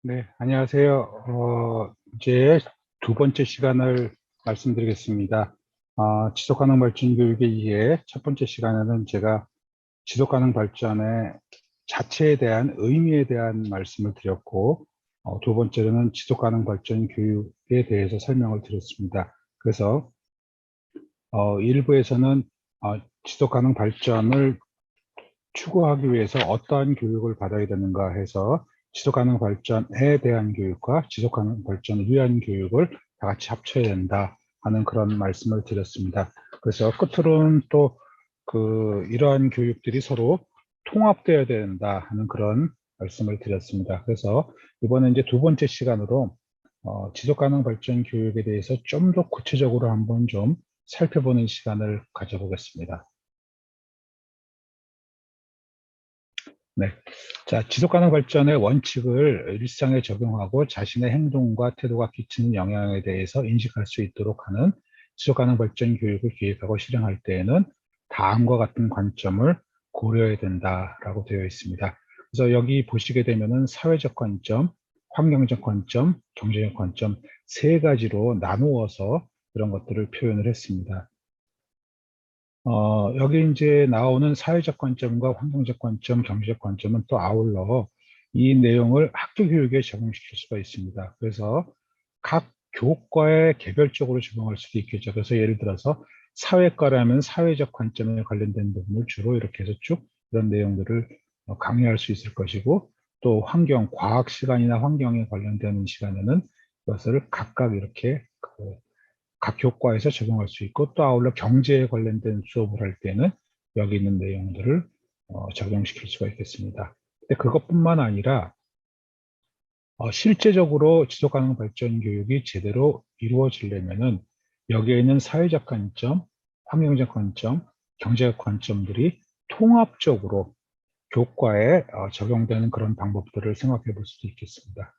네, 안녕하세요. 이제 두 번째 시간을 말씀드리겠습니다. 지속가능 발전 교육의 이해 첫 번째 시간에는 제가 지속가능 발전의 자체에 대한 의미에 대한 말씀을 드렸고, 두 번째로는 지속가능 발전 교육에 대해서 설명을 드렸습니다. 그래서 일부에서는 지속가능 발전을 추구하기 위해서 어떠한 교육을 받아야 되는가 해서 지속가능 발전에 대한 교육과 지속가능 발전을 위한 교육을 다 같이 합쳐야 된다 하는 그런 말씀을 드렸습니다. 그래서 끝으로는 또 이러한 교육들이 서로 통합되어야 된다 하는 그런 말씀을 드렸습니다. 그래서 이번에 이제 두 번째 시간으로 지속가능 발전 교육에 대해서 좀 더 구체적으로 한번 좀 살펴보는 시간을 가져보겠습니다. 네. 자, 지속가능 발전의 원칙을 일상에 적용하고 자신의 행동과 태도가 끼치는 영향에 대해서 인식할 수 있도록 하는 지속가능 발전 교육을 기획하고 실행할 때에는 다음과 같은 관점을 고려해야 된다라고 되어 있습니다. 그래서 여기 보시게 되면은 사회적 관점, 환경적 관점, 경제적 관점 세 가지로 나누어서 그런 것들을 표현을 했습니다. 여기 이제 나오는 사회적 관점과 환경적 관점, 경제적 관점은 또 아울러 이 내용을 학교 교육에 적용시킬 수가 있습니다. 그래서 각 교과에 개별적으로 적용할 수도 있겠죠. 그래서 예를 들어서 사회과라면 사회적 관점에 관련된 부분을 주로 이렇게 해서 쭉 이런 내용들을 강의할 수 있을 것이고, 또 환경, 과학 시간이나 환경에 관련되는 시간에는 그것을 각각 이렇게 각 교과에서 적용할 수 있고, 또 아울러 경제에 관련된 수업을 할 때는 여기 있는 내용들을 적용시킬 수가 있겠습니다. 근데 그것뿐만 아니라 실제적으로 지속가능 발전 교육이 제대로 이루어지려면은 여기에 있는 사회적 관점, 환경적 관점, 경제적 관점들이 통합적으로 교과에 적용되는 그런 방법들을 생각해 볼 수도 있겠습니다.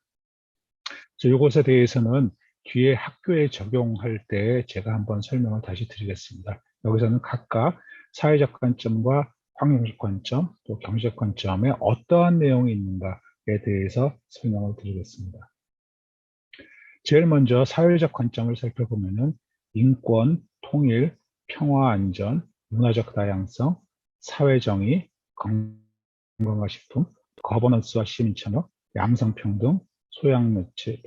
그래서 이것에 대해서는 뒤에 학교에 적용할 때 제가 한번 설명을 다시 드리겠습니다. 여기서는 각각 사회적 관점과 환경적 관점, 또 경제적 관점에 어떠한 내용이 있는가에 대해서 설명을 드리겠습니다. 제일 먼저 사회적 관점을 살펴보면은 인권, 통일, 평화, 안전, 문화적 다양성, 사회정의, 건강식품, 거버넌스와 시민참여, 양성평등, 소양매체,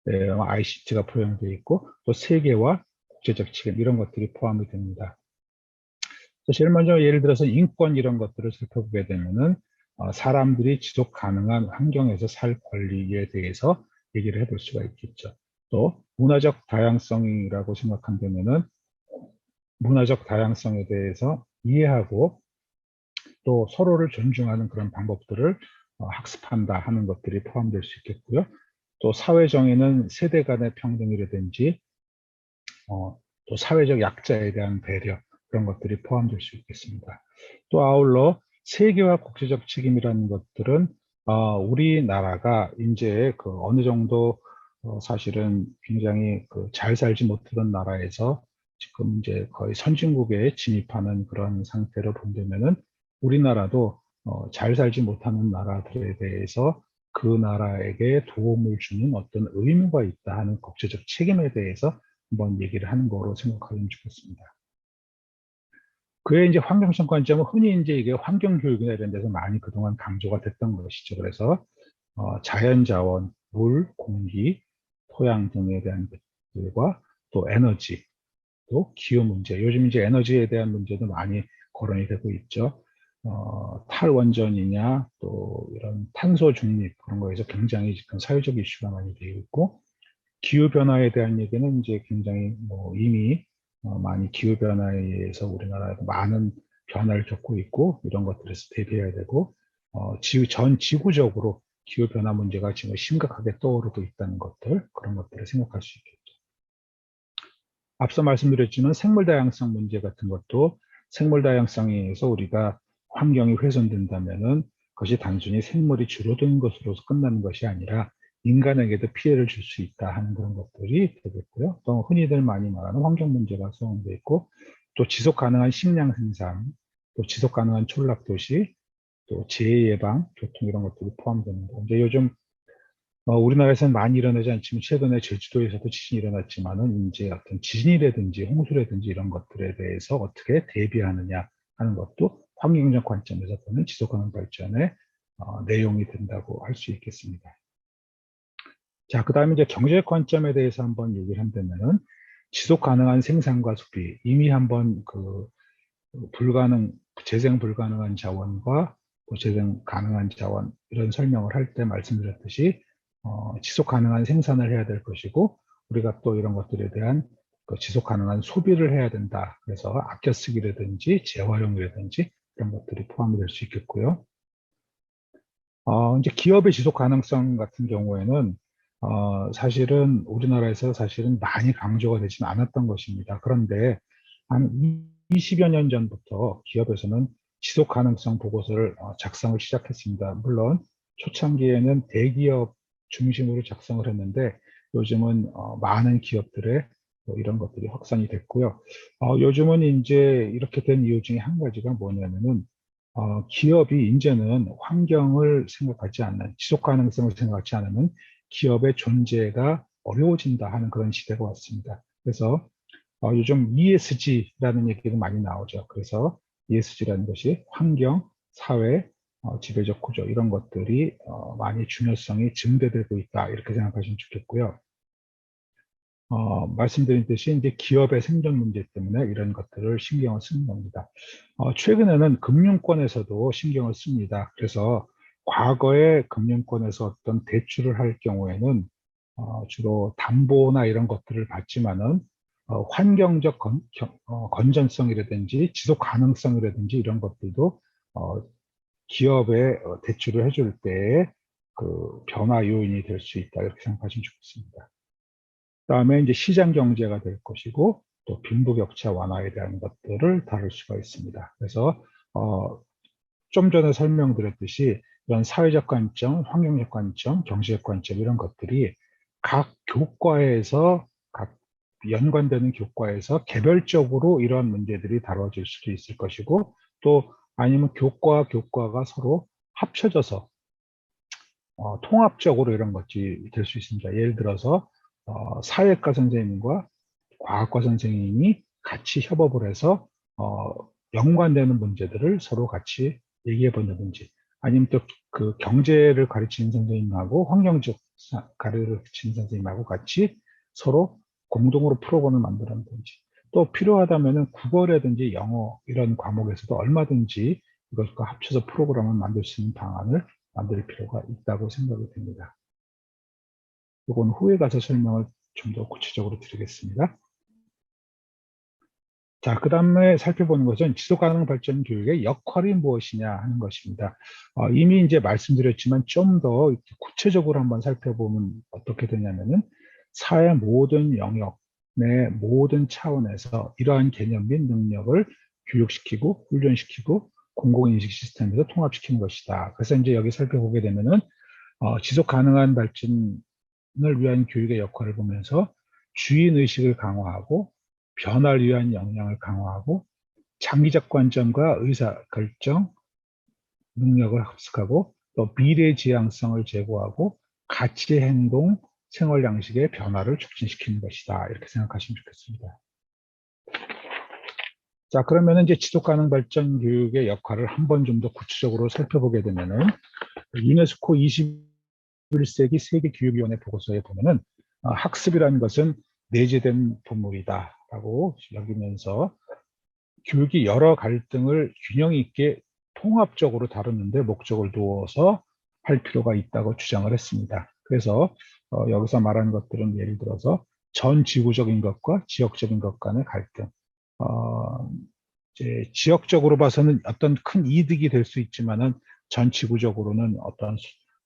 ICT가 포함되어 있고, 또 세계와 국제적 책임 이런 것들이 포함이 됩니다. 제일 먼저 예를 들어서 인권 이런 것들을 살펴보게 되면은 사람들이 지속 가능한 환경에서 살 권리에 대해서 얘기를 해볼 수가 있겠죠. 또 문화적 다양성이라고 생각한다면은 문화적 다양성에 대해서 이해하고 또 서로를 존중하는 그런 방법들을 학습한다 하는 것들이 포함될 수 있겠고요. 또 사회정의는 세대 간의 평등이라든지 또 사회적 약자에 대한 배려 그런 것들이 포함될 수 있겠습니다. 또 아울러 세계와 국제적 책임이라는 것들은 우리나라가 이제 어느 정도 사실은 굉장히 잘 살지 못하던 나라에서 지금 이제 거의 선진국에 진입하는 그런 상태로 본다면은 우리나라도 잘 살지 못하는 나라들에 대해서 그 나라에게 도움을 주는 어떤 의무가 있다 하는 국제적 책임에 대해서 한번 얘기를 하는 거로 생각하면 좋겠습니다. 그의 이제 환경성 관점은 흔히 이제 이게 환경교육이나 이런 데서 많이 그동안 강조가 됐던 것이죠. 그래서 자연자원, 물, 공기, 토양 등에 대한 것들과 또 에너지, 또 기후 문제. 요즘 이제 에너지에 대한 문제도 많이 거론이 되고 있죠. 탈원전이냐, 또 이런 탄소 중립 그런 거에서 굉장히 지금 사회적 이슈가 많이 되어 있고, 기후변화에 대한 얘기는 이제 굉장히 이미 많이 기후변화에 의해서 우리나라에도 많은 변화를 겪고 있고 이런 것들에서 대비해야 되고 전 지구적으로 기후변화 문제가 지금 심각하게 떠오르고 있다는 것들 그런 것들을 생각할 수 있겠죠. 앞서 말씀드렸지만 생물 다양성 문제 같은 것도 생물 다양성에 의해서 우리가 환경이 훼손된다면은 그것이 단순히 생물이 줄어드는 것으로서 끝나는 것이 아니라 인간에게도 피해를 줄 수 있다 하는 그런 것들이 되겠고요. 또 흔히들 많이 말하는 환경 문제가 소환되어 있고, 또 지속 가능한 식량 생산, 또 지속 가능한 촌락 도시, 또 재해 예방, 교통 이런 것들이 포함됩니다. 이제 요즘 우리나라에서는 많이 일어나지 않지만 최근에 제주도에서도 지진이 일어났지만은 이제 어떤 지진이라든지 홍수라든지 이런 것들에 대해서 어떻게 대비하느냐 하는 것도 환경적 관점에서 보는 지속가능 발전의 내용이 된다고 할 수 있겠습니다. 자, 그다음에 이제 경제적 관점에 대해서 한번 얘기를 한다면은 지속 가능한 생산과 소비 이미 한번 재생 불가능한 자원과 재생 가능한 자원 이런 설명을 할 때 말씀드렸듯이 지속 가능한 생산을 해야 될 것이고 우리가 또 이런 것들에 대한 지속 가능한 소비를 해야 된다. 그래서 아껴 쓰기라든지 재활용이라든지 이런 것들이 포함이 될 수 있겠고요. 이제 기업의 지속 가능성 같은 경우에는 사실은 우리나라에서 사실은 많이 강조가 되지는 않았던 것입니다. 그런데 한 20여 년 전부터 기업에서는 지속 가능성 보고서를 작성을 시작했습니다. 물론 초창기에는 대기업 중심으로 작성을 했는데 요즘은 많은 기업들의 이런 것들이 확산이 됐고요. 요즘은 이제 이렇게 된 이유 중에 한 가지가 뭐냐면은 기업이 이제는 환경을 생각하지 않는, 지속 가능성을 생각하지 않으면 기업의 존재가 어려워진다 하는 그런 시대가 왔습니다. 그래서 요즘 ESG라는 얘기도 많이 나오죠. 그래서 ESG라는 것이 환경, 사회, 지배적 구조 이런 것들이 많이 중요성이 증대되고 있다 이렇게 생각하시면 좋겠고요. 말씀드린 듯이 이제 기업의 생존 문제 때문에 이런 것들을 신경을 쓰는 겁니다. 최근에는 금융권에서도 신경을 씁니다. 그래서 과거에 금융권에서 어떤 대출을 할 경우에는 주로 담보나 이런 것들을 받지만은 환경적 건전성이라든지 지속 가능성이라든지 이런 것들도 기업에 대출을 해줄 때에 변화 요인이 될 수 있다 이렇게 생각하시면 좋겠습니다. 그다음에 이제 시장 경제가 될 것이고 또 빈부격차 완화에 대한 것들을 다룰 수가 있습니다. 그래서 좀 전에 설명드렸듯이 이런 사회적 관점, 환경적 관점, 경제적 관점 이런 것들이 각 교과에서 각 연관되는 교과에서 개별적으로 이러한 문제들이 다뤄질 수도 있을 것이고 또 아니면 교과와 교과가 서로 합쳐져서 통합적으로 이런 것이 될 수 있습니다. 예를 들어서 사회과 선생님과 과학과 선생님이 같이 협업을 해서 연관되는 문제들을 서로 같이 얘기해 본다든지 아니면 또 경제를 가르치는 선생님하고 환경적 가르치는 선생님하고 같이 서로 공동으로 프로그램을 만들어낸다든지 또 필요하다면 국어라든지 영어 이런 과목에서도 얼마든지 이것과 합쳐서 프로그램을 만들 수 있는 방안을 만들 필요가 있다고 생각이 됩니다. 이건 후에 가서 설명을 좀 더 구체적으로 드리겠습니다. 자, 그 다음에 살펴보는 것은 지속가능 발전 교육의 역할이 무엇이냐 하는 것입니다. 이미 이제 말씀드렸지만 좀 더 구체적으로 한번 살펴보면 어떻게 되냐면은 사회 모든 영역 내 모든 차원에서 이러한 개념 및 능력을 교육시키고 훈련시키고 공공인식 시스템에서 통합시키는 것이다. 그래서 이제 여기 살펴보게 되면은 지속 가능한 발전을 위한 교육의 역할을 보면서 주인의식을 강화하고 변화를 위한 역량을 강화하고 장기적 관점과 의사결정 능력을 합숙하고 또 미래지향성을 제고하고 가치 행동 생활 양식의 변화를 촉진시키는 것이다 이렇게 생각하시면 좋겠습니다. 자, 그러면 이제 지속가능 발전 교육의 역할을 한번 좀 더 구체적으로 살펴보게 되면은 유네스코 21세기 세계교육위원회 보고서에 보면은 학습이라는 것은 내재된 본물이다라고 여기면서 교육이 여러 갈등을 균형 있게 통합적으로 다루는데 목적을 두어서 할 필요가 있다고 주장을 했습니다. 그래서 여기서 말하는 것들은 예를 들어서 전 지구적인 것과 지역적인 것 간의 갈등, 이제 지역적으로 봐서는 어떤 큰 이득이 될 수 있지만은 전 지구적으로는 어떤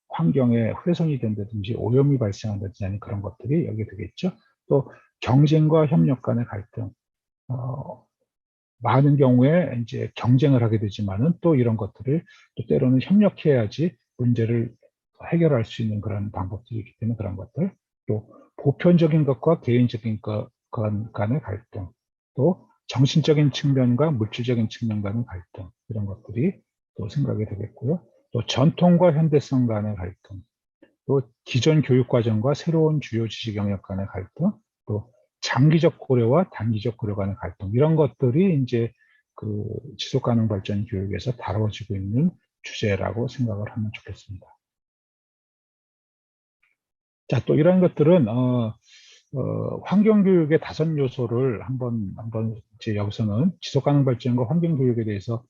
환경에 훼손이 된다든지 오염이 발생한다든지 하는 그런 것들이 여기 되겠죠. 또 경쟁과 협력 간의 갈등, 많은 경우에 이제 경쟁을 하게 되지만은 또 이런 것들을 또 때로는 협력해야지 문제를 해결할 수 있는 그런 방법들이 있기 때문에 그런 것들, 또 보편적인 것과 개인적인 것 간의 갈등, 또 정신적인 측면과 물질적인 측면 간의 갈등 이런 것들이 또 생각이 되겠고요. 또 전통과 현대성 간의 갈등, 또 기존 교육과정과 새로운 주요 지식 영역 간의 갈등, 또 장기적 고려와 단기적 고려 간의 갈등, 이런 것들이 이제 그 지속가능 발전 교육에서 다뤄지고 있는 주제라고 생각을 하면 좋겠습니다. 자, 또 이런 것들은 환경교육의 5요소를 한번 이제 여기서는 지속가능 발전과 환경교육에 대해서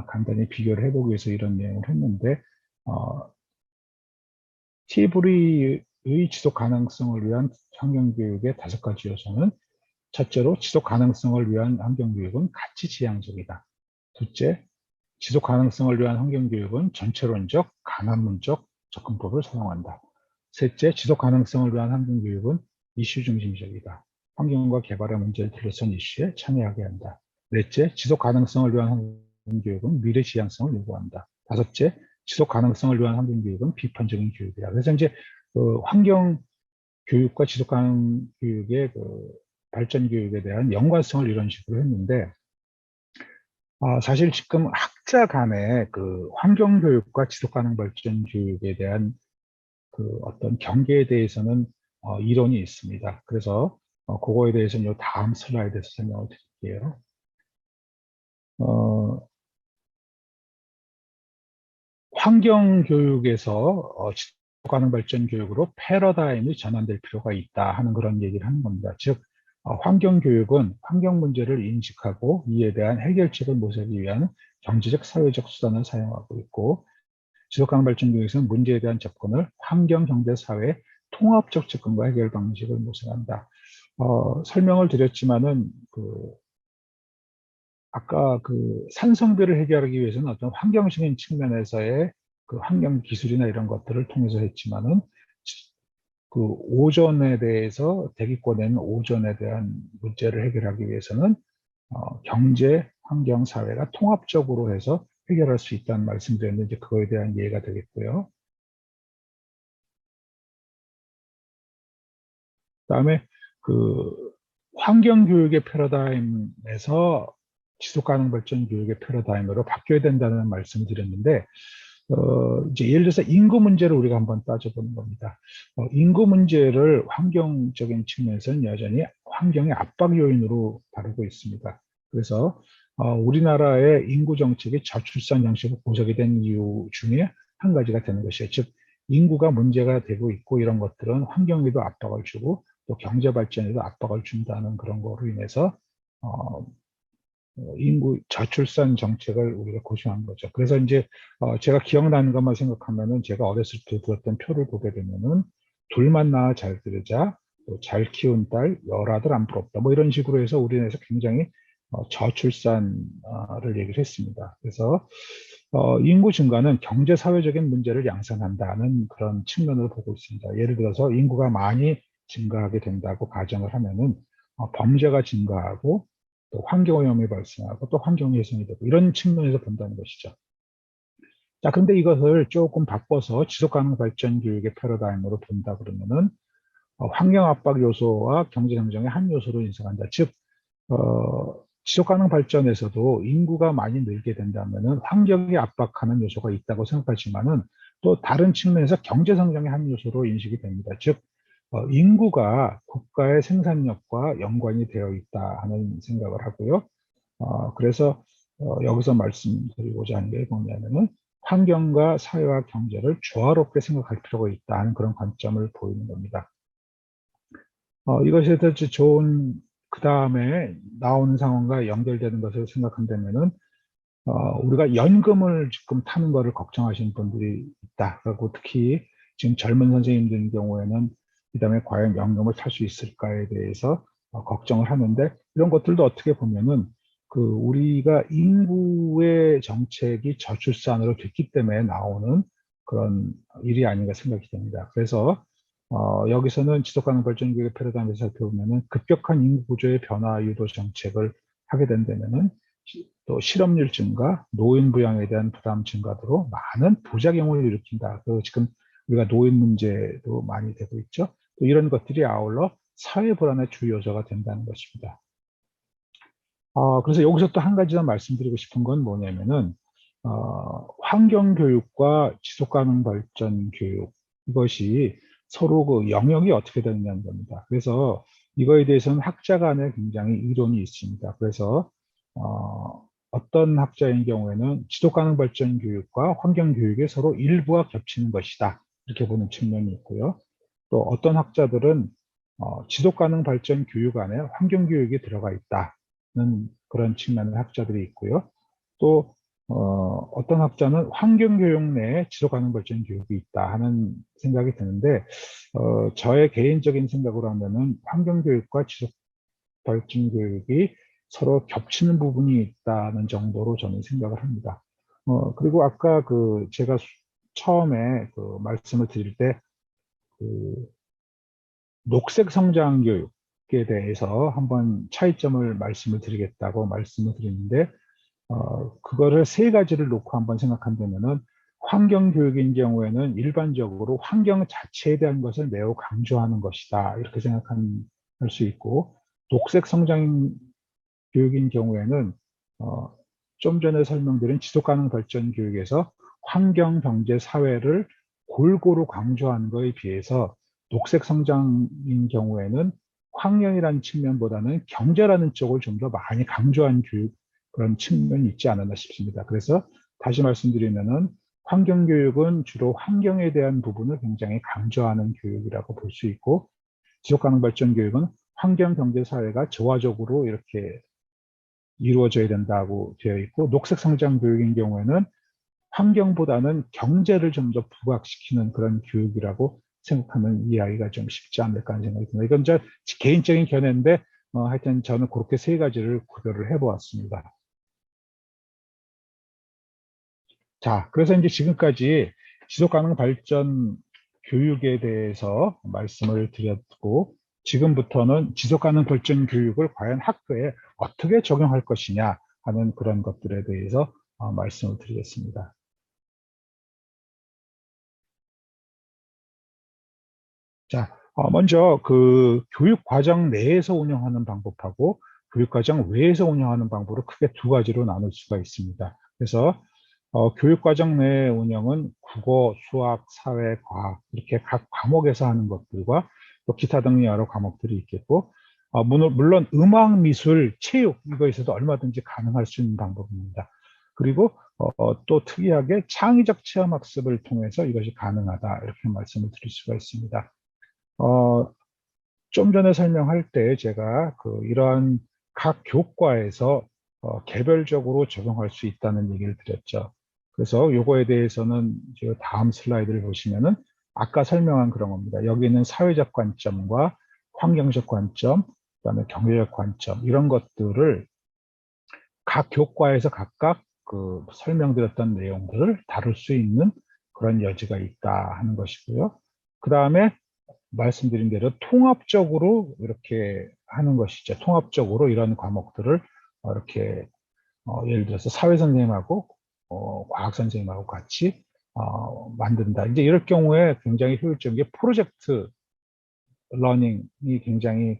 간단히 비교를 해보기 위해서 이런 내용을 했는데, 티브리의 지속 가능성을 위한 환경교육의 5가지 요소는, 첫째로 지속 가능성을 위한 환경교육은 가치 지향적이다. 둘째, 지속 가능성을 위한 환경교육은 전체론적, 가난문적 접근법을 사용한다. 셋째, 지속 가능성을 위한 환경교육은 이슈 중심적이다. 환경과 개발의 문제를 들러선 이슈에 참여하게 한다. 넷째, 지속 가능성을 위한 환경교육은 미래 지향성을 요구한다. 다섯째, 지속 가능성을 위한 환경교육은 비판적인 교육이다. 그래서 이제 환경 교육과 지속 가능 교육의 발전 교육에 대한 연관성을 이런 식으로 했는데, 사실 지금 학자 간의 환경 교육과 지속 가능 발전 교육에 대한 어떤 경계에 대해서는 이론이 있습니다. 그래서 그거에 대해서는 이 다음 슬라이드에서 설명을 드릴게요. 환경 교육에서 지속 가능 발전 교육으로 패러다임이 전환될 필요가 있다 하는 그런 얘기를 하는 겁니다. 즉, 환경 교육은 환경 문제를 인식하고 이에 대한 해결책을 모색하기 위한 경제적, 사회적 수단을 사용하고 있고, 지속가능 발전 교육에서는 문제에 대한 접근을 환경, 경제, 사회 통합적 접근과 해결 방식을 모색한다. 설명을 드렸지만은 아까 산성비를 해결하기 위해서는 어떤 환경적인 측면에서의 환경 기술이나 이런 것들을 통해서 했지만은 오존에 대해서 대기권에 있는 오존에 대한 문제를 해결하기 위해서는 경제, 환경, 사회가 통합적으로 해서 해결할 수 있다는 말씀드렸는데, 이제 그거에 대한 이해가 되겠고요. 그다음에 환경 교육의 패러다임에서 지속 가능 발전 교육의 패러다임으로 바뀌어야 된다는 말씀을 드렸는데, 이제 예를 들어서 인구 문제를 우리가 한번 따져보는 겁니다. 인구 문제를 환경적인 측면에서는 여전히 환경의 압박 요인으로 다루고 있습니다. 그래서 우리나라의 인구 정책이 저출산 정책으로 고석이 된 이유 중에 한 가지가 되는 것이에요. 즉, 인구가 문제가 되고 있고 이런 것들은 환경에도 압박을 주고 또 경제 발전에도 압박을 준다는 그런 거로 인해서 어, 인구 저출산 정책을 우리가 고시한 거죠. 그래서 이제 제가 기억나는 것만 생각하면은, 제가 어렸을 때 들었던 표를 보게 되면은 둘만 낳아 잘 기르자, 또 잘 키운 딸 열아들 안 부럽다, 뭐 이런 식으로 해서 우리나라에서 굉장히 저출산을 얘기를 했습니다. 그래서 인구 증가는 경제 사회적인 문제를 양산한다는 그런 측면으로 보고 있습니다. 예를 들어서 인구가 많이 증가하게 된다고 가정을 하면은 범죄가 증가하고 또 환경오염이 발생하고 또 환경훼손이 되고 이런 측면에서 본다는 것이죠. 자, 근데 이것을 조금 바꿔서 지속가능 발전 교육의 패러다임으로 본다 그러면은 환경 압박 요소와 경제 성장의 한 요소로 인정한다. 즉, 지속가능 발전에서도 인구가 많이 늘게 된다면은 환경에 압박하는 요소가 있다고 생각하지만은, 또 다른 측면에서 경제 성장의 한 요소로 인식이 됩니다. 즉, 인구가 국가의 생산력과 연관이 되어 있다 하는 생각을 하고요. 그래서 여기서 말씀드리고자 하는 게 뭐냐면은, 환경과 사회와 경제를 조화롭게 생각할 필요가 있다는 그런 관점을 보이는 겁니다. 이것에 대해서 좋은, 그 다음에 나오는 상황과 연결되는 것을 생각한다면은, 우리가 연금을 지금 타는 거를 걱정하시는 분들이 있다. 그리고 특히 지금 젊은 선생님들 경우에는 그다음에 과연 연금을 탈 수 있을까에 대해서 걱정을 하는데, 이런 것들도 어떻게 보면은 우리가 인구의 정책이 저출산으로 됐기 때문에 나오는 그런 일이 아닌가 생각이 됩니다. 그래서 여기서는 지속가능 발전 교육의 패러다임에서 살펴보면은, 급격한 인구 구조의 변화 유도 정책을 하게 된다면은 또 실업률 증가, 노인 부양에 대한 부담 증가로 많은 부작용을 일으킨다. 지금 우리가 노인 문제도 많이 되고 있죠. 또 이런 것들이 아울러 사회 불안의 주 요소가 된다는 것입니다. 그래서 여기서 또 한 가지 더 말씀드리고 싶은 건 뭐냐면은, 환경 교육과 지속 가능 발전 교육, 이것이 서로 그 영역이 어떻게 되느냐는 겁니다. 그래서 이거에 대해서는 학자 간에 굉장히 이론이 있습니다. 그래서 어떤 학자인 경우에는 지속가능 발전 교육과 환경 교육의 서로 일부가 겹치는 것이다. 이렇게 보는 측면이 있고요. 또 어떤 학자들은 지속가능 발전 교육 안에 환경 교육이 들어가 있다는 그런 측면의 학자들이 있고요. 또 어떤 학자는 환경 교육 내에 지속가능 발전 교육이 있다 하는 생각이 드는데 저의 개인적인 생각으로 하면은 환경 교육과 지속 발전 교육이 서로 겹치는 부분이 있다는 정도로 저는 생각을 합니다. 그리고 아까 제가 처음에 말씀을 드릴 때 녹색 성장 교육에 대해서 한번 차이점을 말씀을 드리겠다고 말씀을 드리는데 그거를 세 가지를 놓고 한번 생각한다면은 환경 교육인 경우에는 일반적으로 환경 자체에 대한 것을 매우 강조하는 것이다. 이렇게 생각할 수 있고, 녹색 성장 교육인 경우에는 어, 좀 전에 설명드린 지속가능 발전 교육에서 환경, 경제, 사회를 골고루 강조하는 것에 비해서 녹색 성장인 경우에는 환경이라는 측면보다는 경제라는 쪽을 좀 더 많이 강조한 교육 그런 측면이 있지 않았나 싶습니다. 그래서 다시 말씀드리면은 환경교육은 주로 환경에 대한 부분을 굉장히 강조하는 교육이라고 볼 수 있고 지속가능 발전 교육은 환경, 경제, 사회가 조화적으로 이렇게 이루어져야 된다고 되어 있고 녹색 성장 교육인 경우에는 환경보다는 경제를 좀 더 부각시키는 그런 교육이라고 생각하면 이해하기가 좀 쉽지 않을까 하는 생각이 듭니다. 이건 제 개인적인 견해인데 하여튼 저는 그렇게 세 가지를 구별을 해보았습니다. 자, 그래서 이제 지금까지 지속가능 발전 교육에 대해서 말씀을 드렸고, 지금부터는 지속가능 발전 교육을 과연 학교에 어떻게 적용할 것이냐 하는 그런 것들에 대해서 말씀을 드리겠습니다. 자, 먼저 교육 과정 내에서 운영하는 방법하고 교육 과정 외에서 운영하는 방법으로 크게 두 가지로 나눌 수가 있습니다. 그래서 교육과정 내 운영은 국어, 수학, 사회, 과학 이렇게 각 과목에서 하는 것들과 또 기타 등의 여러 과목들이 있겠고 물론 음악, 미술, 체육 이거에서도 얼마든지 가능할 수 있는 방법입니다. 그리고 또 특이하게 창의적 체험 학습을 통해서 이것이 가능하다 이렇게 말씀을 드릴 수가 있습니다. 어, 좀 전에 설명할 때 제가 이러한 각 교과에서 개별적으로 적용할 수 있다는 얘기를 드렸죠. 그래서 요거에 대해서는 이제 다음 슬라이드를 보시면은 아까 설명한 그런 겁니다. 여기는 사회적 관점과 환경적 관점, 그다음에 경제적 관점 이런 것들을 각 교과에서 각각 설명드렸던 내용들을 다룰 수 있는 그런 여지가 있다 하는 것이고요. 그 다음에 말씀드린 대로 통합적으로 이렇게 하는 것이죠. 통합적으로 이런 과목들을 이렇게 예를 들어서 사회 선생님하고 과학 선생님하고 같이 만든다. 이제 이럴 경우에 굉장히 효율적인 게 프로젝트 러닝이 굉장히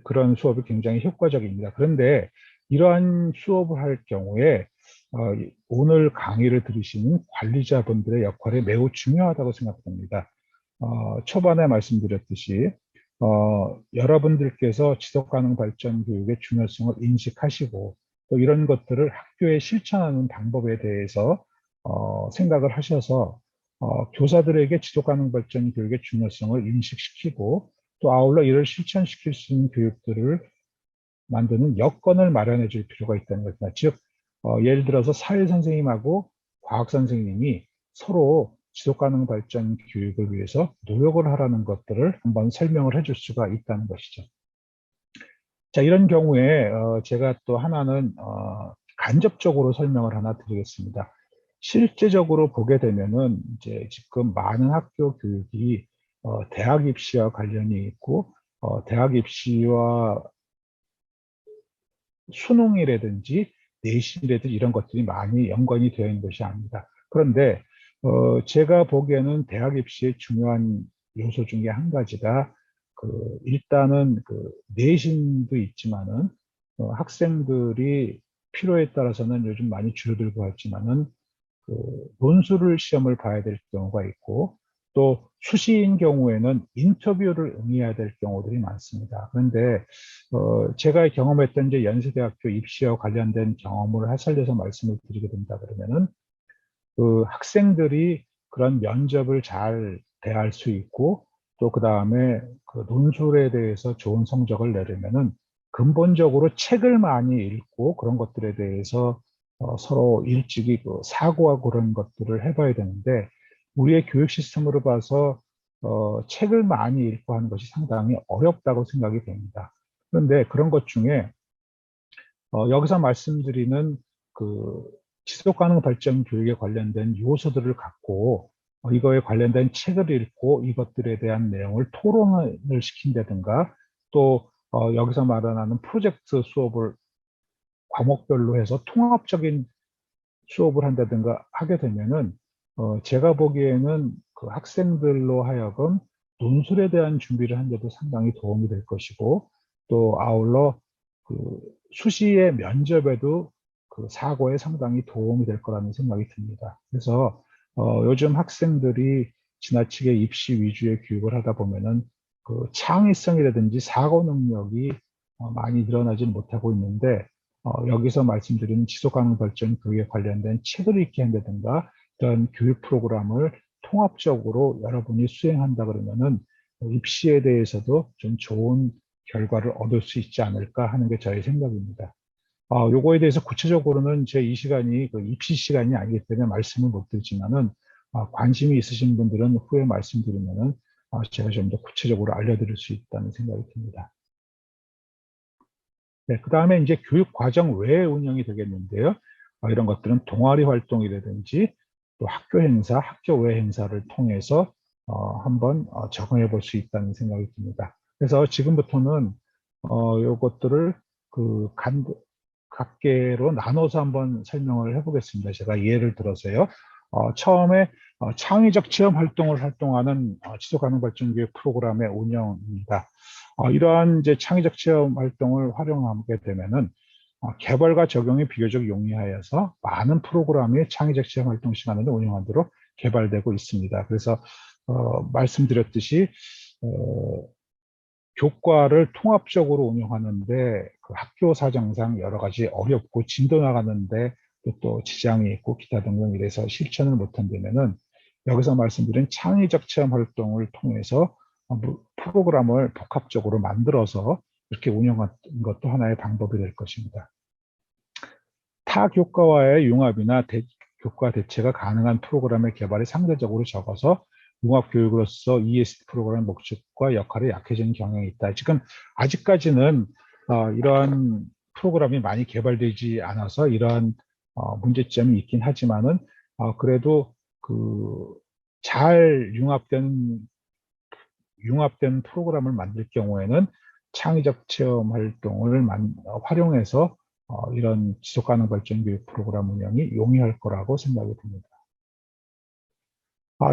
그런 수업이 굉장히 효과적입니다. 그런데 이러한 수업을 할 경우에 오늘 강의를 들으시는 관리자분들의 역할이 매우 중요하다고 생각됩니다. 초반에 말씀드렸듯이 여러분들께서 지속가능 발전 교육의 중요성을 인식하시고 또 이런 것들을 학교에 실천하는 방법에 대해서 생각을 하셔서 교사들에게 지속가능 발전 교육의 중요성을 인식시키고 또 아울러 이를 실천시킬 수 있는 교육들을 만드는 여건을 마련해 줄 필요가 있다는 것입니다. 즉, 예를 들어서 사회 선생님하고 과학 선생님이 서로 지속가능 발전 교육을 위해서 노력을 하라는 것들을 한번 설명을 해줄 수가 있다는 것이죠. 자, 이런 경우에 제가 또 하나는 간접적으로 설명을 하나 드리겠습니다. 실제적으로 보게 되면은 이제 지금 많은 학교 교육이 대학 입시와 관련이 있고 대학 입시와 수능이라든지 내신이라든지 이런 것들이 많이 연관이 되어 있는 것이 아닙니다. 그런데 제가 보기에는 대학 입시의 중요한 요소 중에 한 가지가 일단은 내신도 있지만은 학생들이 필요에 따라서는 요즘 많이 줄어들고 있지만은 논술을 시험을 봐야 될 경우가 있고 또 수시인 경우에는 인터뷰를 응해야 될 경우들이 많습니다. 그런데 제가 경험했던 이제 연세대학교 입시와 관련된 경험을 살려서 말씀을 드리게 된다 그러면은 학생들이 그런 면접을 잘 대할 수 있고 또 그 다음에 그 논술에 대해서 좋은 성적을 내려면은 근본적으로 책을 많이 읽고 그런 것들에 대해서 서로 일찍이 사고하고 그런 것들을 해봐야 되는데 우리의 교육 시스템으로 봐서 책을 많이 읽고 하는 것이 상당히 어렵다고 생각이 됩니다. 그런데 그런 것 중에 여기서 말씀드리는 그 지속가능 발전 교육에 관련된 요소들을 갖고 이거에 관련된 책을 읽고 이것들에 대한 내용을 토론을 시킨다든가 또 여기서 말하는 프로젝트 수업을 과목별로 해서 통합적인 수업을 한다든가 하게 되면은 제가 보기에는 그 학생들로 하여금 논술에 대한 준비를 하는데도 상당히 도움이 될 것이고 또 아울러 그 수시의 면접에도 그 사고에 상당히 도움이 될 거라는 생각이 듭니다. 그래서 요즘 학생들이 지나치게 입시 위주의 교육을 하다 보면은 그 창의성이라든지 사고 능력이 많이 늘어나지는 못하고 있는데 여기서 말씀드리는 지속가능 발전 교육에 관련된 책을 읽게 한다든가 이런 교육 프로그램을 통합적으로 여러분이 수행한다 그러면은 입시에 대해서도 좀 좋은 결과를 얻을 수 있지 않을까 하는 게 저의 생각입니다. 요거에 대해서 구체적으로는 제 이 시간이 그 입시 시간이 아니기 때문에 말씀을 못 드리지만은 관심이 있으신 분들은 후에 말씀드리면은 제가 좀 더 구체적으로 알려드릴 수 있다는 생각이 듭니다. 네, 그 다음에 이제 교육 과정 외에 운영이 되겠는데요. 이런 것들은 동아리 활동이라든지 또 학교 행사, 학교 외 행사를 통해서 한번 적응해 볼 수 있다는 생각이 듭니다. 그래서 지금부터는 요것들을 각계로 나눠서 한번 설명을 해보겠습니다. 제가 예를 들어서요. 처음에 창의적 체험 활동을 활동하는 지속가능 발전 교육 프로그램의 운영입니다. 이러한 이제 창의적 체험 활동을 활용하게 되면은 개발과 적용이 비교적 용이하여서 많은 프로그램이 창의적 체험 활동 시간을 운영하도록 개발되고 있습니다. 그래서 말씀드렸듯이 교과를 통합적으로 운영하는데 그 학교 사정상 여러 가지 어렵고 진도 나가는데 또 지장이 있고 기타 등등 이래서 실천을 못한다면은 여기서 말씀드린 창의적 체험 활동을 통해서 프로그램을 복합적으로 만들어서 이렇게 운영하는 것도 하나의 방법이 될 것입니다. 타 교과와의 융합이나 교과 대체가 가능한 프로그램의 개발이 상대적으로 적어서 융합교육으로서 ESD 프로그램의 목적과 역할이 약해지는 경향이 있다. 지금 아직까지는 이러한 프로그램이 많이 개발되지 않아서 이러한 문제점이 있긴 하지만은 그래도 잘 융합된 프로그램을 만들 경우에는 창의적 체험 활동을 활용해서 이런 지속가능 발전 교육 프로그램 운영이 용이할 거라고 생각이 듭니다.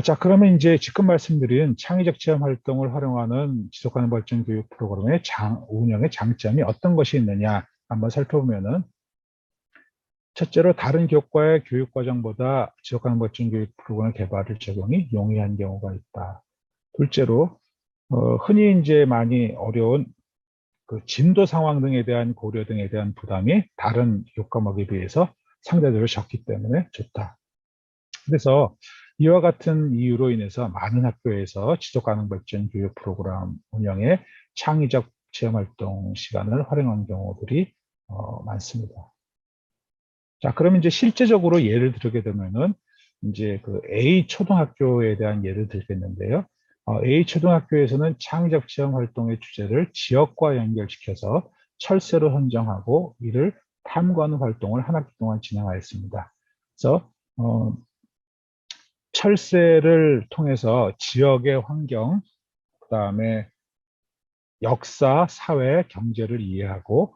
자, 그러면 이제 지금 말씀드린 창의적 체험 활동을 활용하는 지속가능 발전 교육 프로그램의 운영의 장점이 어떤 것이 있느냐 한번 살펴보면은 첫째로 다른 교과의 교육 과정보다 지속가능 발전 교육 프로그램 개발을 적용이 용이한 경우가 있다. 둘째로 흔히 이제 많이 어려운 그 진도 상황 등에 대한 고려 등에 대한 부담이 다른 교과목에 비해서 상대적으로 적기 때문에 좋다. 그래서 이와 같은 이유로 인해서 많은 학교에서 지속가능 발전 교육 프로그램 운영에 창의적 체험활동 시간을 활용한 경우들이 많습니다. 자, 그러면 이제 실제적으로 예를 들게 되면은 이제 그 A 초등학교에 대한 예를 들겠는데요. A 초등학교에서는 창의적 체험 활동의 주제를 지역과 연결시켜서 철새로 선정하고 이를 탐구하는 활동을 한 학기 동안 진행하였습니다. 그래서 철새를 통해서 지역의 환경, 그다음에 역사, 사회, 경제를 이해하고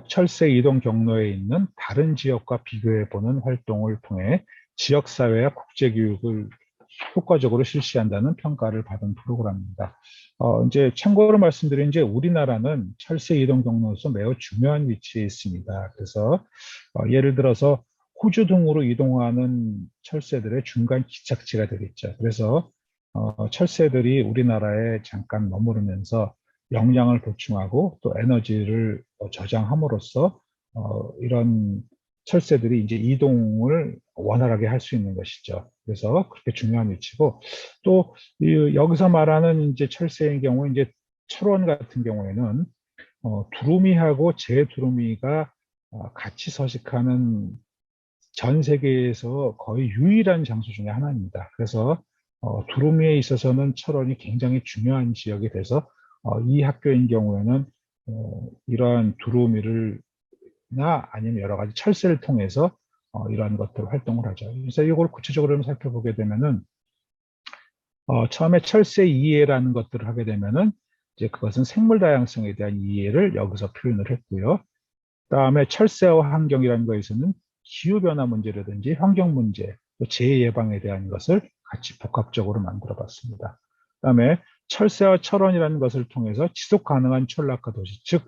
철새 이동 경로에 있는 다른 지역과 비교해보는 활동을 통해 지역사회와 국제교육을 효과적으로 실시한다는 평가를 받은 프로그램입니다. 이제 참고로 말씀드린 이제 우리나라는 철새 이동 경로로서 매우 중요한 위치에 있습니다. 그래서 예를 들어서 호주 등으로 이동하는 철새들의 중간 기착지가 되겠죠. 그래서 철새들이 우리나라에 잠깐 머무르면서 영양을 보충하고 또 에너지를 저장함으로써 이런 철새들이 이제 이동을 원활하게 할 수 있는 것이죠. 그래서 그렇게 중요한 위치고 또 여기서 말하는 이제 철새의 경우 이제 철원 같은 경우에는 두루미하고 제두루미가 같이 서식하는 전 세계에서 거의 유일한 장소 중에 하나입니다. 그래서 두루미에 있어서는 철원이 굉장히 중요한 지역이 돼서 이 학교인 경우에는 이러한 두루미를 나 아니면 여러 가지 철새를 통해서 이러한 것들 활동을 하죠. 그래서 이걸 구체적으로 살펴보게 되면은 처음에 철새 이해라는 것들을 하게 되면은 이제 그것은 생물 다양성에 대한 이해를 여기서 표현을 했고요. 그다음에 철새와 환경이라는 것에서는 기후변화 문제라든지 환경 문제, 또 재해 예방에 대한 것을 같이 복합적으로 만들어 봤습니다. 그다음에 철새와 철원이라는 것을 통해서 지속 가능한 철락화 도시, 즉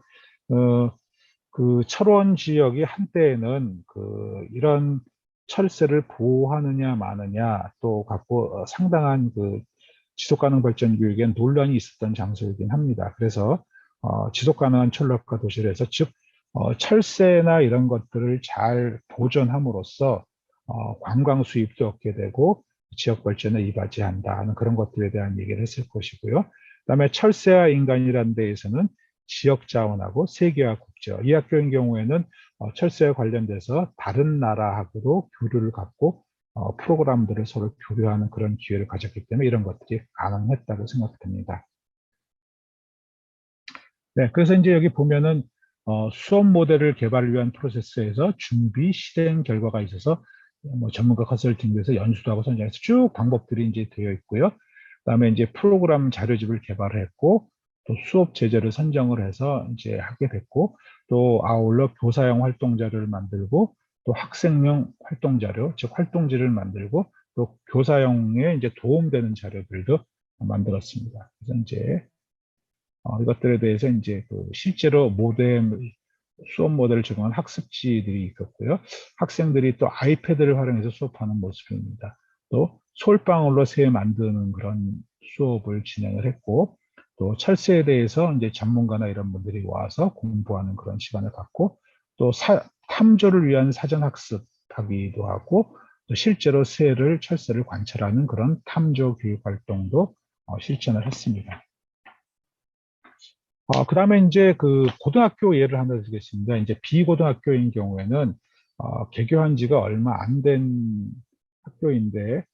그 철원 지역이 한때에는 이런 철새를 보호하느냐 마느냐 또 갖고 상당한 지속 가능 발전 교육에 논란이 있었던 장소이긴 합니다. 그래서 지속 가능한 철락화 도시를 해서 즉 철새나 이런 것들을 잘 보존함으로써 관광 수입도 얻게 되고 지역 발전에 이바지한다 하는 그런 것들에 대한 얘기를 했을 것이고요. 그다음에 철새와 인간이라는 데에서는 지역 자원하고 세계화 국제화. 이 학교인 경우에는 철새와 관련돼서 다른 나라하고도 교류를 갖고 프로그램들을 서로 교류하는 그런 기회를 가졌기 때문에 이런 것들이 가능했다고 생각됩니다. 네, 그래서 이제 여기 보면은 수업 모델을 개발을 위한 프로세스에서 준비, 실행 결과가 있어서 뭐 전문가 컨설팅에서 연수도 하고 선정해서 쭉 방법들이 이제 되어 있고요. 그다음에 이제 프로그램 자료집을 개발을 했고 또 수업 제재를 선정을 해서 이제 하게 됐고 또 아울러 교사용 활동 자료를 만들고 또 학생용 활동 자료, 즉 활동지를 만들고 또 교사용에 이제 도움되는 자료들도 만들었습니다. 그래서 이제 이것들에 대해서 이제 실제로 수업 모델을 적용한 학습지들이 있었고요. 학생들이 또 아이패드를 활용해서 수업하는 모습입니다. 또 솔방울로 새 만드는 그런 수업을 진행을 했고, 또 철새에 대해서 이제 전문가나 이런 분들이 와서 공부하는 그런 시간을 갖고, 또 탐조를 위한 사전 학습하기도 하고, 또 실제로 철새를 관찰하는 그런 탐조 교육 활동도 실천을 했습니다. 그 다음에 이제 고등학교 예를 하나 드리겠습니다. 이제 비고등학교인 경우에는, 개교한 지가 얼마 안 된 학교인데,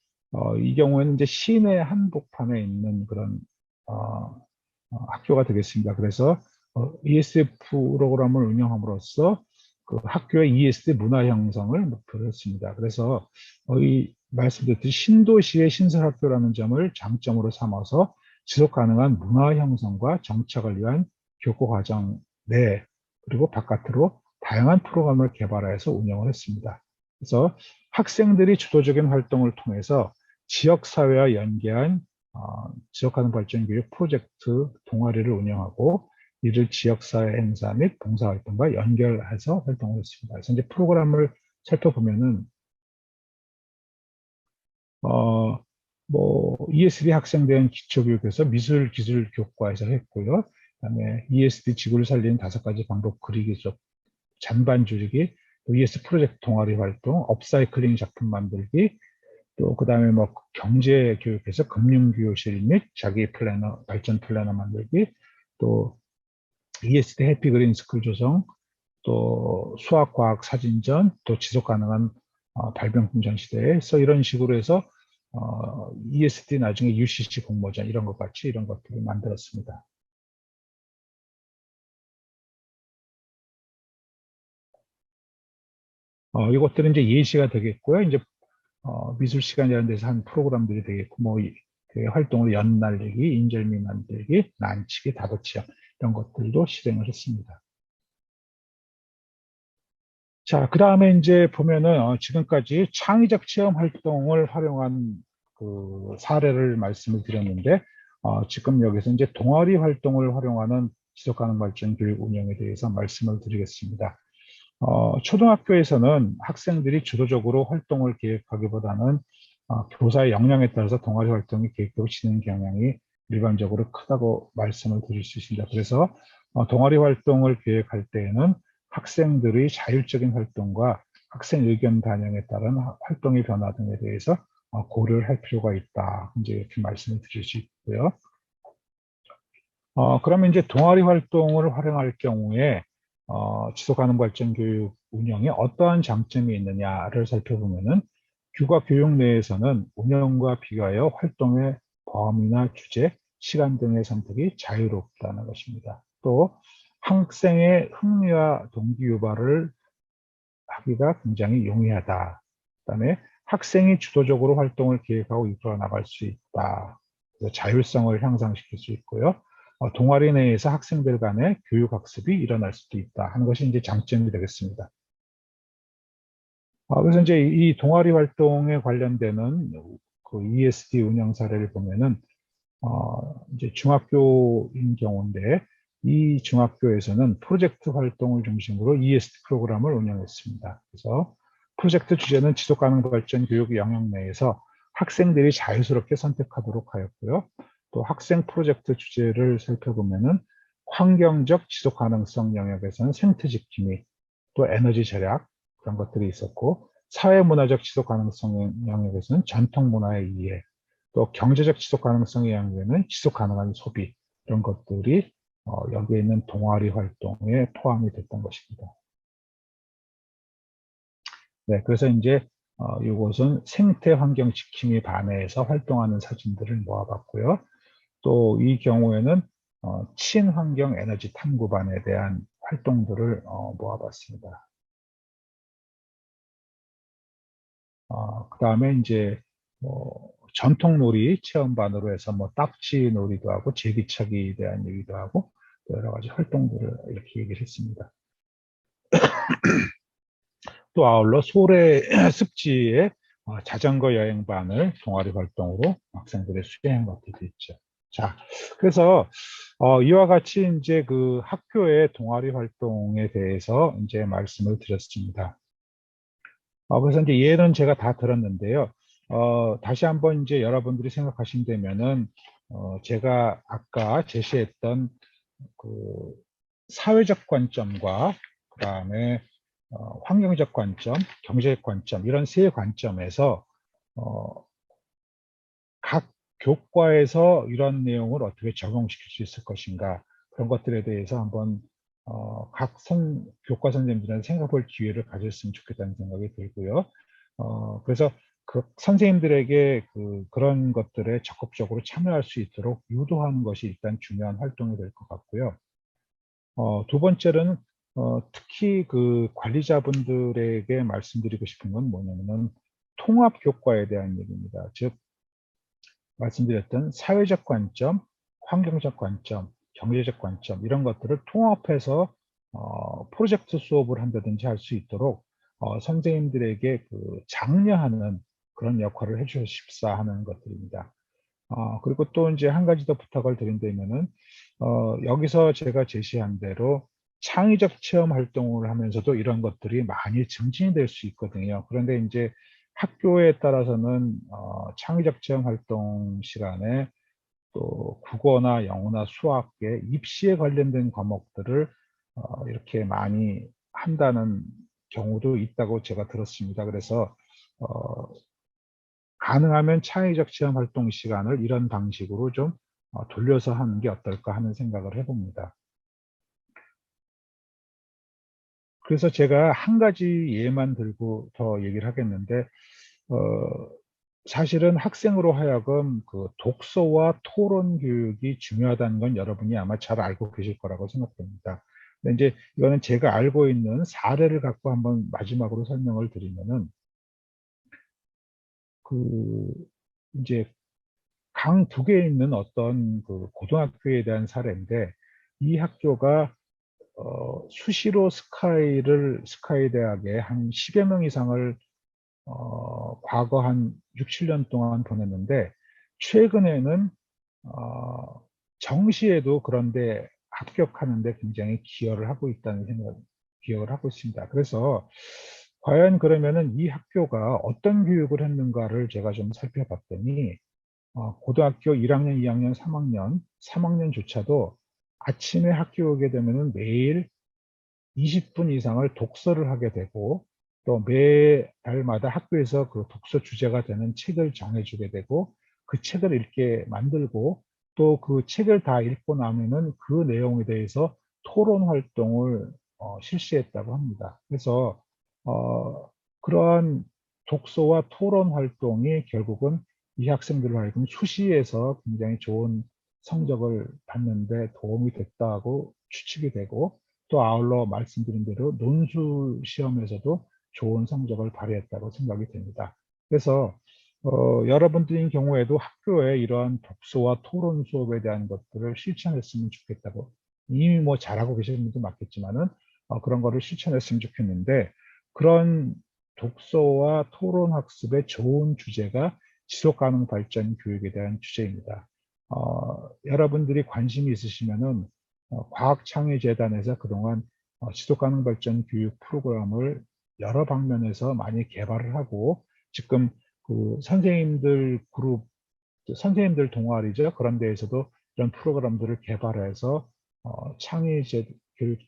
이 경우에는 이제 시내 한복판에 있는 그런, 학교가 되겠습니다. 그래서, ESF 프로그램을 운영함으로써 학교의 ESD 문화 형성을 목표로 했습니다. 그래서, 이 말씀드렸듯이 신도시의 신설학교라는 점을 장점으로 삼아서 지속 가능한 문화 형성과 정착을 위한 교과 과정 내 그리고 바깥으로 다양한 프로그램을 개발해서 운영을 했습니다. 그래서 학생들이 주도적인 활동을 통해서 지역사회와 연계한 지속 가능 발전 교육 프로젝트 동아리를 운영하고 이를 지역사회 행사 및 봉사활동과 연결해서 활동을 했습니다. 그래서 이제 프로그램을 살펴보면은 ESD 학생대한 기초교육에서 미술기술교과에서 했고요. 그다음에 ESD 지구를 살리는 5가지 방법 그리기 수업, 잔반 줄이기, 또 ESD 프로젝트 동아리 활동, 업사이클링 작품 만들기, 또 그다음에 경제교육에서 금융교실 및 자기 플래너, 발전 플래너 만들기, 또 ESD 해피 그린 스쿨 조성, 또 수학, 과학, 사진전, 또 지속 가능한 발명품 전시대에서 이런 식으로 해서 ESD 나중에 UCC 공모전 이런 것 같이 이런 것들을 만들었습니다. 이것들은 이제 예시가 되겠고요. 이제 미술 시간이라는 데서 한 프로그램들이 되겠고 활동을 연날리기, 인절미 만들기, 난치기, 다도체험 이런 것들도 실행을 했습니다. 자, 그 다음에 이제 보면은 지금까지 창의적 체험 활동을 활용한 사례를 말씀을 드렸는데 지금 여기서 이제 동아리 활동을 활용하는 지속가능 발전 교육 운영에 대해서 말씀을 드리겠습니다. 초등학교에서는 학생들이 주도적으로 활동을 계획하기보다는 교사의 역량에 따라서 동아리 활동이 계획되고 진행 경향이 일반적으로 크다고 말씀을 드릴 수 있습니다. 그래서 동아리 활동을 계획할 때에는 학생들의 자율적인 활동과 학생 의견 반영에 따른 활동의 변화 등에 대해서 고려를 할 필요가 있다. 이제 이렇게 말씀을 드릴 수 있고요. 그러면 이제 동아리 활동을 활용할 경우에 지속가능 발전 교육 운영에 어떠한 장점이 있느냐를 살펴보면은 교과 교육 내에서는 운영과 비교하여 활동의 범위나 주제, 시간 등의 선택이 자유롭다는 것입니다. 또 학생의 흥미와 동기 유발을 하기가 굉장히 용이하다. 그다음에 학생이 주도적으로 활동을 계획하고 이끌어 나갈 수 있다. 그래서 자율성을 향상시킬 수 있고요. 동아리 내에서 학생들 간의 교육 학습이 일어날 수도 있다 하는 것이 이제 장점이 되겠습니다. 그래서 이제 이 동아리 활동에 관련되는 그 ESD 운영 사례를 보면은 이제 중학교인 경우인데 이 중학교에서는 프로젝트 활동을 중심으로 ESD 프로그램을 운영했습니다. 그래서 프로젝트 주제는 지속가능 발전 교육 영역 내에서 학생들이 자유스럽게 선택하도록 하였고요. 또 학생 프로젝트 주제를 살펴보면은 환경적 지속 가능성 영역에서는 생태 지킴이, 또 에너지 절약 그런 것들이 있었고, 사회문화적 지속 가능성 영역에서는 전통 문화의 이해, 또 경제적 지속 가능성의 영역에는 지속 가능한 소비 이런 것들이 여기에 있는 동아리 활동에 포함이 됐던 것입니다. 네, 그래서 이제 이것은 생태 환경 지킴이 반에서 활동하는 사진들을 모아봤고요. 또 이 경우에는 친환경 에너지 탐구반에 대한 활동들을 모아봤습니다. 그 다음에 이제 전통 놀이 체험반으로 해서 뭐 딱지 놀이도 하고 제기차기에 대한 얘기도 하고 여러 가지 활동들을 이렇게 얘기를 했습니다. 또 아울러 소래 습지의 자전거 여행반을 동아리 활동으로 학생들의 수행한 것들도 있죠. 자, 그래서 이와 같이 이제 그 학교의 동아리 활동에 대해서 이제 말씀을 드렸습니다. 그래서 이제 예는 제가 다 들었는데요. 다시 한번 이제 여러분들이 생각하신다면은 제가 아까 제시했던 그 사회적 관점과 그다음에 환경적 관점, 경제적 관점 이런 세 관점에서 어, 각 교과에서 이런 내용을 어떻게 적용시킬 수 있을 것인가 그런 것들에 대해서 한번 교과 선생님들은 생각해 볼 기회를 가졌으면 좋겠다는 생각이 들고요. 그래서 그 선생님들에게 그런 것들에 적극적으로 참여할 수 있도록 유도하는 것이 일단 중요한 활동이 될 것 같고요. 두 번째는 특히 그 관리자분들에게 말씀드리고 싶은 건 뭐냐면은 통합 교과에 대한 얘기입니다. 즉 말씀드렸던 사회적 관점, 환경적 관점, 경제적 관점 이런 것들을 통합해서 프로젝트 수업을 한다든지 할 수 있도록 선생님들에게 장려하는 그런 역할을 해주십사 하는 것들입니다. 그리고 또 이제 한 가지 더 부탁을 드린다면은 여기서 제가 제시한 대로 창의적 체험 활동을 하면서도 이런 것들이 많이 증진이 될 수 있거든요. 그런데 이제 학교에 따라서는 창의적 체험 활동 시간에 또 국어나 영어나 수학의 입시에 관련된 과목들을 이렇게 많이 한다는 경우도 있다고 제가 들었습니다. 그래서 어, 가능하면 창의적 체험 활동 시간을 이런 방식으로 좀 돌려서 하는 게 어떨까 하는 생각을 해봅니다. 그래서 제가 한 가지 예만 들고 더 얘기를 하겠는데 사실은 학생으로 하여금 독서와 토론 교육이 중요하다는 건 여러분이 아마 잘 알고 계실 거라고 생각됩니다. 근데 이제 이거는 제가 알고 있는 사례를 갖고 한번 마지막으로 설명을 드리면은 그 이제 강 두 개에 있는 어떤 고등학교에 대한 사례인데 이 학교가 수시로 스카이 대학에 한 10여 명 이상을 과거 한 6, 7년 동안 보냈는데 최근에는 정시에도 그런데 합격하는데 굉장히 기여를 하고 있다는 생각. 기억을 하고 있습니다. 그래서 과연 그러면은 이 학교가 어떤 교육을 했는가를 제가 좀 살펴봤더니 고등학교 1학년, 2학년, 3학년, 3학년조차도 아침에 학교 오게 되면은 매일 20분 이상을 독서를 하게 되고 또 매달마다 학교에서 그 독서 주제가 되는 책을 정해주게 되고 그 책을 읽게 만들고 또 그 책을 다 읽고 나면은 그 내용에 대해서 토론 활동을 실시했다고 합니다. 그래서 그러한 독서와 토론 활동이 결국은 이 학생들로 하여금 수시에서 굉장히 좋은 성적을 받는 데 도움이 됐다고 추측이 되고 또 아울러 말씀드린 대로 논술 시험에서도 좋은 성적을 발휘했다고 생각이 됩니다. 그래서 여러분들인 경우에도 학교에 이러한 독서와 토론 수업에 대한 것들을 실천했으면 좋겠다고 이미 뭐 잘하고 계시는 분도 많겠지만은 그런 거를 실천했으면 좋겠는데 그런 독서와 토론 학습의 좋은 주제가 지속가능 발전 교육에 대한 주제입니다. 여러분들이 관심이 있으시면은 과학창의재단에서 그동안 지속가능 발전 교육 프로그램을 여러 방면에서 많이 개발을 하고 지금 그 선생님들 그룹, 선생님들 동아리죠. 그런 데에서도 이런 프로그램들을 개발해서 창의재 교육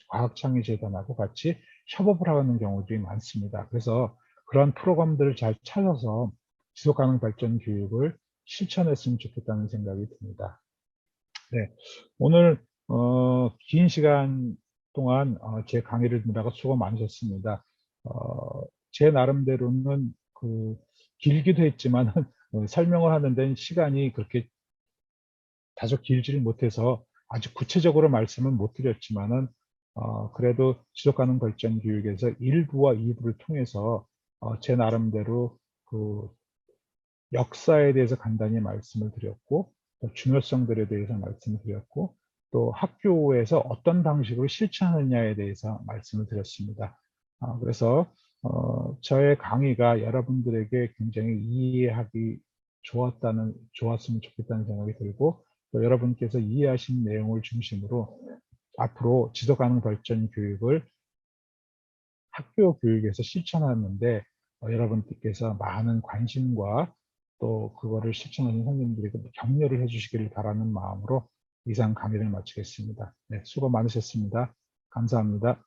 과학창의재단하고 같이 협업을 하는 경우들이 많습니다. 그래서 그런 프로그램들을 잘 찾아서 지속가능 발전 교육을 실천했으면 좋겠다는 생각이 듭니다. 네, 오늘 긴 시간 동안 제 강의를 듣느라고 수고 많으셨습니다. 제 나름대로는 그 길기도 했지만 설명을 하는 데는 시간이 그렇게 다소 길지를 못해서 아주 구체적으로 말씀은 못 드렸지만은 그래도 지속가능 발전 교육에서 1부와 2부를 통해서 제 나름대로 그 역사에 대해서 간단히 말씀을 드렸고 또 중요성들에 대해서 말씀을 드렸고 또 학교에서 어떤 방식으로 실천하느냐에 대해서 말씀을 드렸습니다. 그래서 저의 강의가 여러분들에게 굉장히 이해하기 좋았으면 좋겠다는 생각이 들고 또 여러분께서 이해하신 내용을 중심으로 앞으로 지속가능 발전 교육을 학교 교육에서 실천하는데 여러분들께서 많은 관심과 또 그거를 실천하는 선생님들에게 격려를 해주시기를 바라는 마음으로 이상 강의를 마치겠습니다. 네, 수고 많으셨습니다. 감사합니다.